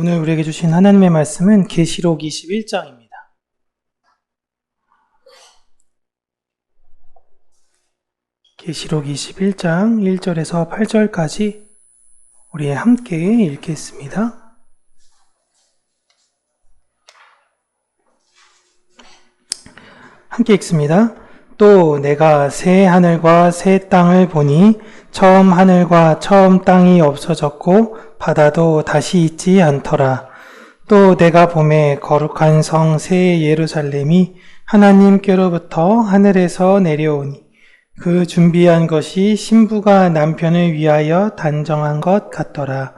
오늘 우리에게 주신 하나님의 말씀은 계시록 21장입니다. 계시록 21장 1절에서 8절까지 우리 함께 읽겠습니다. 함께 읽습니다. 또 내가 새 하늘과 새 땅을 보니 처음 하늘과 처음 땅이 없어졌고 바다도 다시 있지 않더라. 또 내가 보매 거룩한 성 새 예루살렘이 하나님께로부터 하늘에서 내려오니 그 준비한 것이 신부가 남편을 위하여 단정한 것 같더라.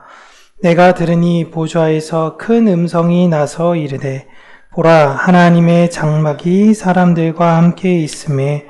내가 들으니 보좌에서 큰 음성이 나서 이르되 보라, 하나님의 장막이 사람들과 함께 있음에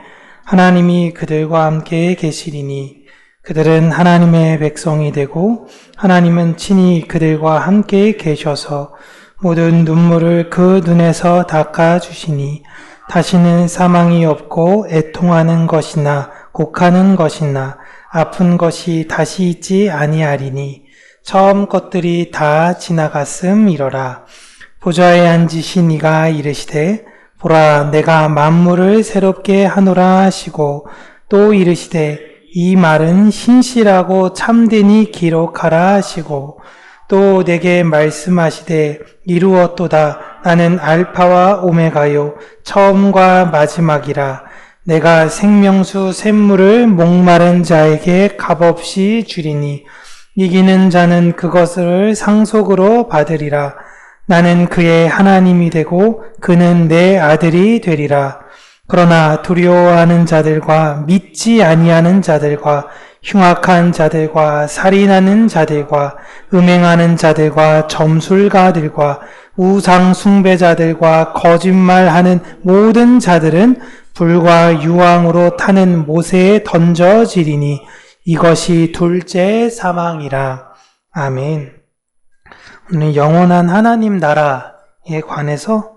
하나님이 그들과 함께 계시리니 그들은 하나님의 백성이 되고 하나님은 친히 그들과 함께 계셔서 모든 눈물을 그 눈에서 닦아주시니 다시는 사망이 없고 애통하는 것이나 곡하는 것이나 아픈 것이 다시 있지 아니하리니 처음 것들이 다 지나갔음이러라. 보좌에 앉으신 이가 이르시되 보라, 내가 만물을 새롭게 하노라 하시고 또 이르시되 이 말은 신실하고 참되니 기록하라 하시고 또 내게 말씀하시되 이루었도다. 나는 알파와 오메가요 처음과 마지막이라. 내가 생명수 샘물을 목마른 자에게 값없이 주리니 이기는 자는 그것을 상속으로 받으리라. 나는 그의 하나님이 되고 그는 내 아들이 되리라. 그러나 두려워하는 자들과 믿지 아니하는 자들과 흉악한 자들과 살인하는 자들과 음행하는 자들과 점술가들과 우상 숭배자들과 거짓말하는 모든 자들은 불과 유황으로 타는 모세에 던져지리니 이것이 둘째 사망이라. 아멘. 오늘 영원한 하나님 나라에 관해서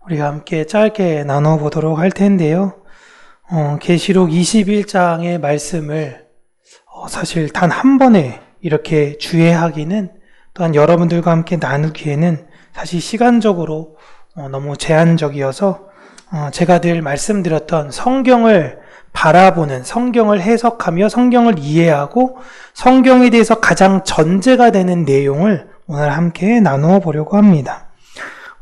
우리가 함께 짧게 나눠보도록 할 텐데요. 계시록 21장의 말씀을 사실 단 한 번에 이렇게 주의하기는 또한 여러분들과 함께 나누기에는 사실 시간적으로 너무 제한적이어서 제가 늘 말씀드렸던 성경을 바라보는, 성경을 해석하며 성경을 이해하고 성경에 대해서 가장 전제가 되는 내용을 오늘 함께 나누어 보려고 합니다.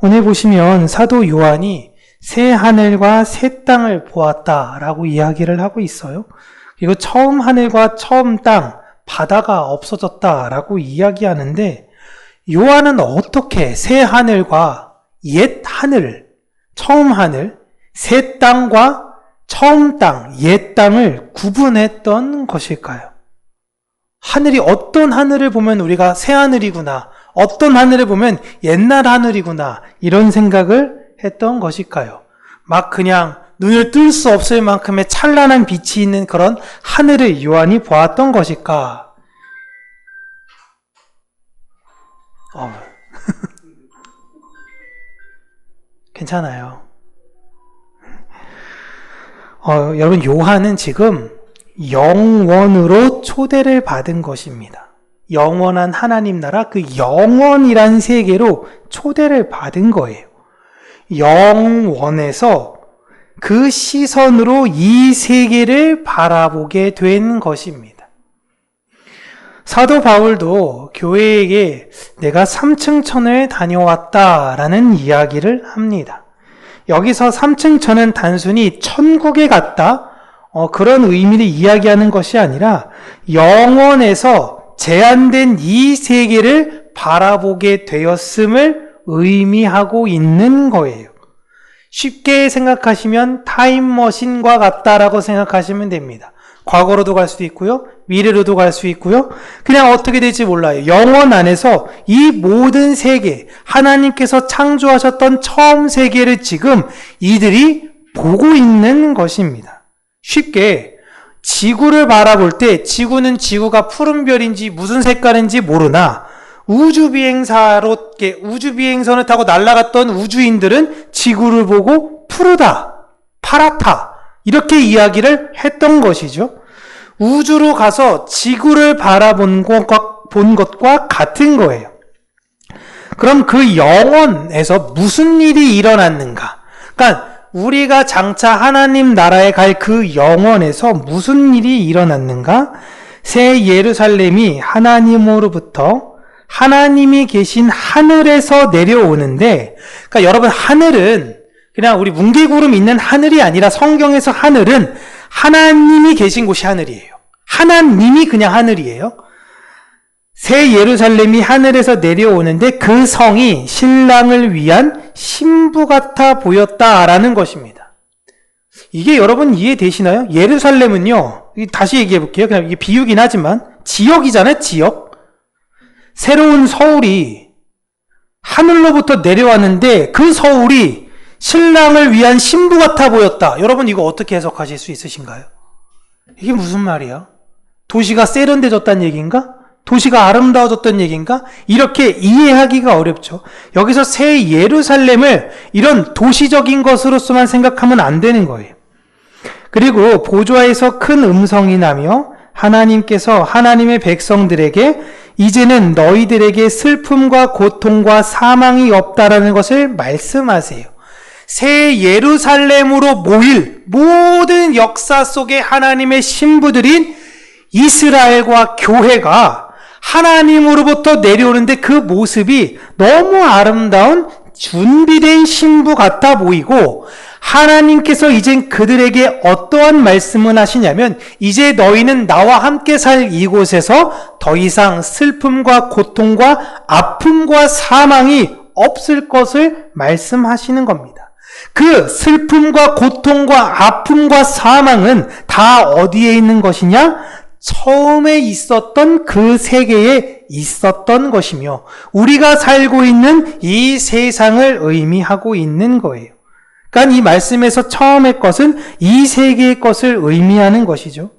오늘 보시면 사도 요한이 새 하늘과 새 땅을 보았다라고 이야기를 하고 있어요. 그리고 처음 하늘과 처음 땅, 바다가 없어졌다라고 이야기하는데 요한은 어떻게 새 하늘과 옛 하늘, 처음 하늘, 새 땅과 처음 땅, 옛 땅을 구분했던 것일까요? 하늘이 어떤 하늘을 보면 우리가 새 하늘이구나, 어떤 하늘을 보면 옛날 하늘이구나, 이런 생각을 했던 것일까요? 막 그냥 눈을 뜰 수 없을 만큼의 찬란한 빛이 있는 그런 하늘을 요한이 보았던 것일까? 괜찮아요. 여러분, 요한은 지금 영원으로 초대를 받은 것입니다. 영원한 하나님 나라, 그 영원이란 세계로 초대를 받은 거예요. 영원에서 그 시선으로 이 세계를 바라보게 된 것입니다. 사도 바울도 교회에게 내가 3층 천을 다녀왔다라는 이야기를 합니다. 여기서 3층 천은 단순히 천국에 갔다, 그런 의미를 이야기하는 것이 아니라 영원에서 제한된 이 세계를 바라보게 되었음을 의미하고 있는 거예요. 쉽게 생각하시면 타임머신과 같다라고 생각하시면 됩니다. 과거로도 갈 수도 있고요, 미래로도 갈 수 있고요. 그냥 어떻게 될지 몰라요. 영원 안에서 이 모든 세계, 하나님께서 창조하셨던 처음 세계를 지금 이들이 보고 있는 것입니다. 쉽게 지구를 바라볼 때 지구는 지구가 푸른 별인지 무슨 색깔인지 모르나 우주비행선을 타고 날아갔던 우주인들은 지구를 보고 푸르다, 파랗다, 이렇게 이야기를 했던 것이죠. 우주로 가서 지구를 바라본 것과 같은 거예요. 그럼 그 영원에서 무슨 일이 일어났는가? 그러니까 우리가 장차 하나님 나라에 갈 그 영원에서 무슨 일이 일어났는가? 새 예루살렘이 하나님으로부터 하나님이 계신 하늘에서 내려오는데, 그러니까 여러분, 하늘은 그냥 우리 뭉게구름 있는 하늘이 아니라 성경에서 하늘은 하나님이 계신 곳이 하늘이에요. 하나님이 그냥 하늘이에요. 새 예루살렘이 하늘에서 내려오는데 그 성이 신랑을 위한 신부 같아 보였다라는 것입니다. 이게 여러분 이해되시나요? 예루살렘은요, 다시 얘기해 볼게요. 그냥 이게 비유긴 하지만 지역이잖아요, 지역. 새로운 서울이 하늘로부터 내려왔는데 그 서울이 신랑을 위한 신부 같아 보였다. 여러분 이거 어떻게 해석하실 수 있으신가요? 이게 무슨 말이야? 도시가 세련돼졌다는 얘기인가? 도시가 아름다워졌다는 얘기인가? 이렇게 이해하기가 어렵죠. 여기서 새 예루살렘을 이런 도시적인 것으로서만 생각하면 안 되는 거예요. 그리고 보좌에서 큰 음성이 나며 하나님께서 하나님의 백성들에게 이제는 너희들에게 슬픔과 고통과 사망이 없다라는 것을 말씀하세요. 새 예루살렘으로 모일 모든 역사 속에 하나님의 신부들인 이스라엘과 교회가 하나님으로부터 내려오는데 그 모습이 너무 아름다운 준비된 신부 같아 보이고, 하나님께서 이젠 그들에게 어떠한 말씀을 하시냐면 이제 너희는 나와 함께 살 이곳에서 더 이상 슬픔과 고통과 아픔과 사망이 없을 것을 말씀하시는 겁니다. 그 슬픔과 고통과 아픔과 사망은 다 어디에 있는 것이냐? 처음에 있었던 그 세계에 있었던 것이며 우리가 살고 있는 이 세상을 의미하고 있는 거예요. 그러니까 이 말씀에서 처음의 것은 이 세계의 것을 의미하는 것이죠.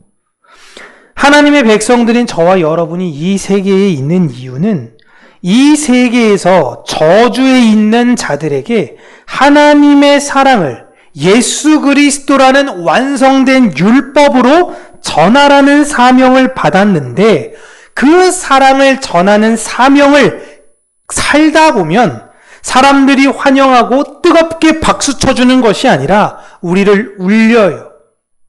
하나님의 백성들인 저와 여러분이 이 세계에 있는 이유는 이 세계에서 저주에 있는 자들에게 하나님의 사랑을 예수 그리스도라는 완성된 율법으로 전하라는 사명을 받았는데, 그 사랑을 전하는 사명을 살다 보면 사람들이 환영하고 뜨겁게 박수 쳐주는 것이 아니라 우리를 울려요.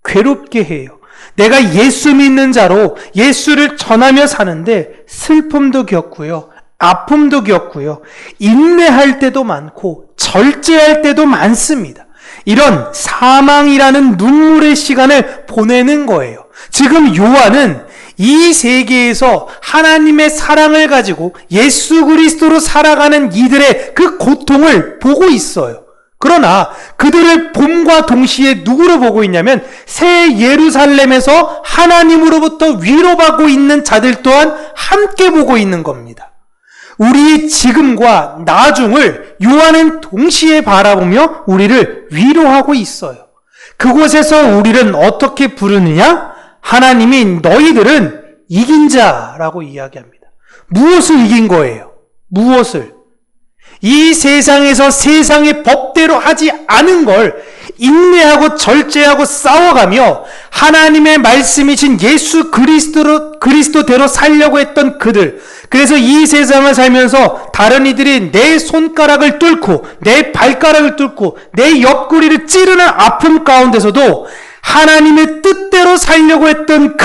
괴롭게 해요. 내가 예수 믿는 자로 예수를 전하며 사는데 슬픔도 겪고요, 아픔도 겪고요, 인내할 때도 많고 절제할 때도 많습니다. 이런 사망이라는 눈물의 시간을 보내는 거예요. 지금 요한은 이 세계에서 하나님의 사랑을 가지고 예수 그리스도로 살아가는 이들의 그 고통을 보고 있어요. 그러나 그들을 봄과 동시에 누구로 보고 있냐면 새 예루살렘에서 하나님으로부터 위로받고 있는 자들 또한 함께 보고 있는 겁니다. 우리의 지금과 나중을 요한은 동시에 바라보며 우리를 위로하고 있어요. 그곳에서 우리는 어떻게 부르느냐? 하나님이 너희들은 이긴 자라고 이야기합니다. 무엇을 이긴 거예요? 무엇을? 이 세상에서 세상의 법대로 하지 않은 걸 인내하고 절제하고 싸워가며 하나님의 말씀이신 예수 그리스도대로 살려고 했던 그들. 그래서 이 세상을 살면서 다른 이들이 내 손가락을 뚫고 내 발가락을 뚫고 내 옆구리를 찌르는 아픔 가운데서도 하나님의 뜻대로 살려고 했던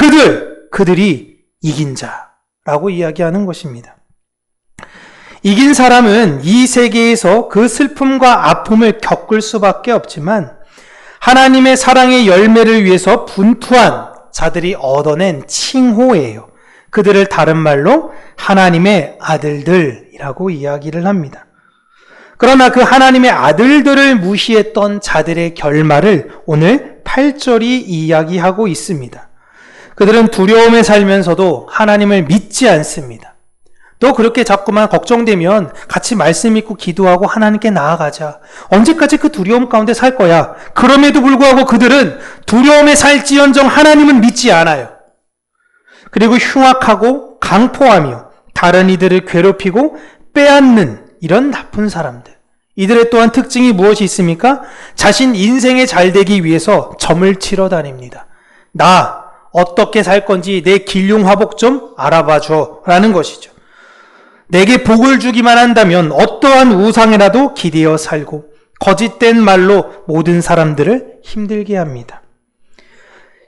그들이 이긴 자라고 이야기하는 것입니다. 이긴 사람은 이 세계에서 그 슬픔과 아픔을 겪을 수밖에 없지만 하나님의 사랑의 열매를 위해서 분투한 자들이 얻어낸 칭호예요. 그들을 다른 말로 하나님의 아들들이라고 이야기를 합니다. 그러나 그 하나님의 아들들을 무시했던 자들의 결말을 오늘 8절이 이야기하고 있습니다. 그들은 두려움에 살면서도 하나님을 믿지 않습니다. 또 그렇게 자꾸만 걱정되면 같이 말씀 읽고 기도하고 하나님께 나아가자. 언제까지 그 두려움 가운데 살 거야? 그럼에도 불구하고 그들은 두려움에 살지언정 하나님은 믿지 않아요. 그리고 흉악하고 강포하며 다른 이들을 괴롭히고 빼앗는 이런 나쁜 사람들. 이들의 또한 특징이 무엇이 있습니까? 자신 인생에 잘 되기 위해서 점을 치러 다닙니다. 나 어떻게 살 건지 내 길흉화복 좀 알아봐 줘 라는 것이죠. 내게 복을 주기만 한다면 어떠한 우상이라도 기대어 살고 거짓된 말로 모든 사람들을 힘들게 합니다.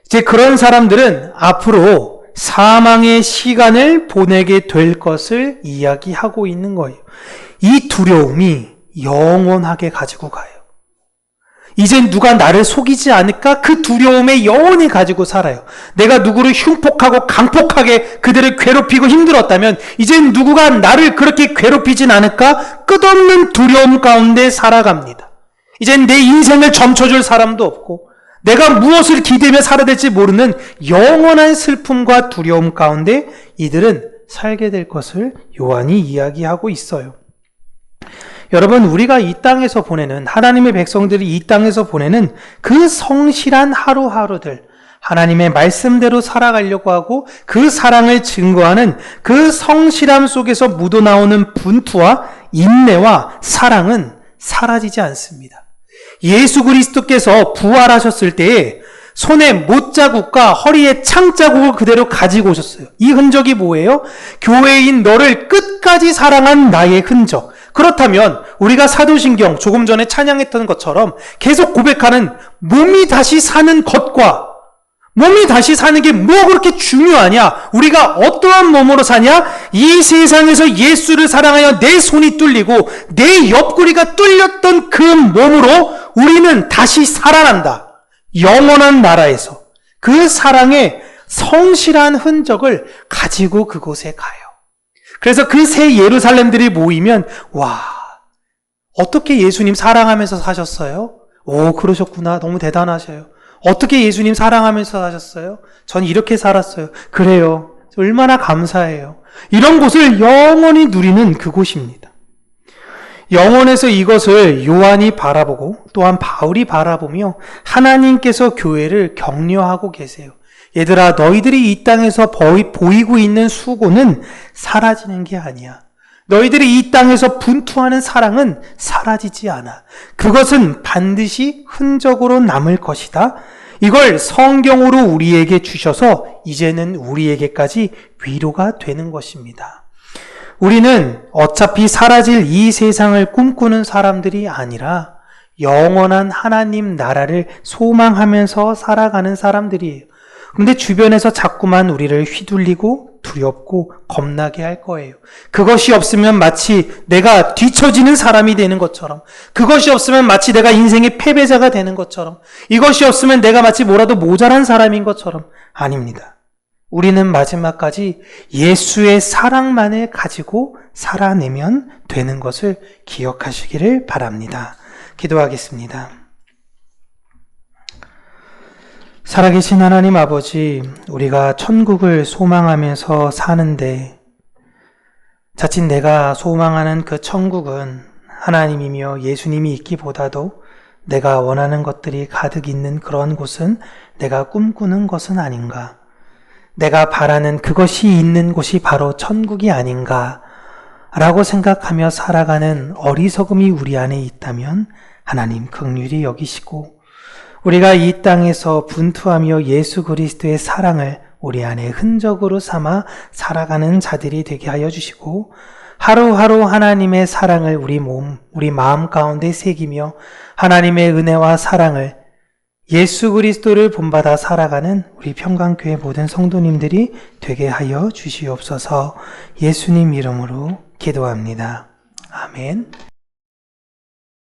이제 그런 사람들은 앞으로 사망의 시간을 보내게 될 것을 이야기하고 있는 거예요. 이 두려움이 영원하게 가지고 가요. 이젠 누가 나를 속이지 않을까? 그 두려움에 영원히 가지고 살아요. 내가 누구를 흉폭하고 강폭하게 그들을 괴롭히고 힘들었다면 이젠 누구가 나를 그렇게 괴롭히진 않을까? 끝없는 두려움 가운데 살아갑니다. 이젠 내 인생을 점쳐줄 사람도 없고 내가 무엇을 기대며 살아야 될지 모르는 영원한 슬픔과 두려움 가운데 이들은 살게 될 것을 요한이 이야기하고 있어요. 여러분, 우리가 이 땅에서 보내는, 하나님의 백성들이 이 땅에서 보내는 그 성실한 하루하루들, 하나님의 말씀대로 살아가려고 하고 그 사랑을 증거하는 그 성실함 속에서 묻어나오는 분투와 인내와 사랑은 사라지지 않습니다. 예수 그리스도께서 부활하셨을 때에 손에 못자국과 허리에 창자국을 그대로 가지고 오셨어요. 이 흔적이 뭐예요? 교회인 너를 끝까지 사랑한 나의 흔적. 그렇다면 우리가 사도신경 조금 전에 찬양했던 것처럼 계속 고백하는 몸이 다시 사는 것과 몸이 다시 사는 게 뭐 그렇게 중요하냐? 우리가 어떠한 몸으로 사냐? 이 세상에서 예수를 사랑하여 내 손이 뚫리고 내 옆구리가 뚫렸던 그 몸으로 우리는 다시 살아난다. 영원한 나라에서 그 사랑의 성실한 흔적을 가지고 그곳에 가요. 그래서 그 새 예루살렘들이 모이면 와, 어떻게 예수님 사랑하면서 사셨어요? 오, 그러셨구나. 너무 대단하셔요. 어떻게 예수님 사랑하면서 사셨어요? 전 이렇게 살았어요. 그래요. 얼마나 감사해요. 이런 곳을 영원히 누리는 그곳입니다. 영원에서 이것을 요한이 바라보고 또한 바울이 바라보며 하나님께서 교회를 격려하고 계세요. 얘들아, 너희들이 이 땅에서 보이고 있는 수고는 사라지는 게 아니야. 너희들이 이 땅에서 분투하는 사랑은 사라지지 않아. 그것은 반드시 흔적으로 남을 것이다. 이걸 성경으로 우리에게 주셔서 이제는 우리에게까지 위로가 되는 것입니다. 우리는 어차피 사라질 이 세상을 꿈꾸는 사람들이 아니라 영원한 하나님 나라를 소망하면서 살아가는 사람들이에요. 근데 주변에서 자꾸만 우리를 휘둘리고 두렵고 겁나게 할 거예요. 그것이 없으면 마치 내가 뒤처지는 사람이 되는 것처럼, 그것이 없으면 마치 내가 인생의 패배자가 되는 것처럼, 이것이 없으면 내가 마치 뭐라도 모자란 사람인 것처럼. 아닙니다. 우리는 마지막까지 예수의 사랑만을 가지고 살아내면 되는 것을 기억하시기를 바랍니다. 기도하겠습니다. 살아계신 하나님 아버지, 우리가 천국을 소망하면서 사는데 자칫 내가 소망하는 그 천국은 하나님이며 예수님이 있기보다도 내가 원하는 것들이 가득 있는 그런 곳은 내가 꿈꾸는 것은 아닌가? 내가 바라는 그것이 있는 곳이 바로 천국이 아닌가? 라고 생각하며 살아가는 어리석음이 우리 안에 있다면 하나님 긍휼히 여기시고 우리가 이 땅에서 분투하며 예수 그리스도의 사랑을 우리 안에 흔적으로 삼아 살아가는 자들이 되게 하여 주시고 하루하루 하나님의 사랑을 우리 마음 가운데 새기며 하나님의 은혜와 사랑을 예수 그리스도를 본받아 살아가는 우리 평강교회 모든 성도님들이 되게 하여 주시옵소서. 예수님 이름으로 기도합니다. 아멘.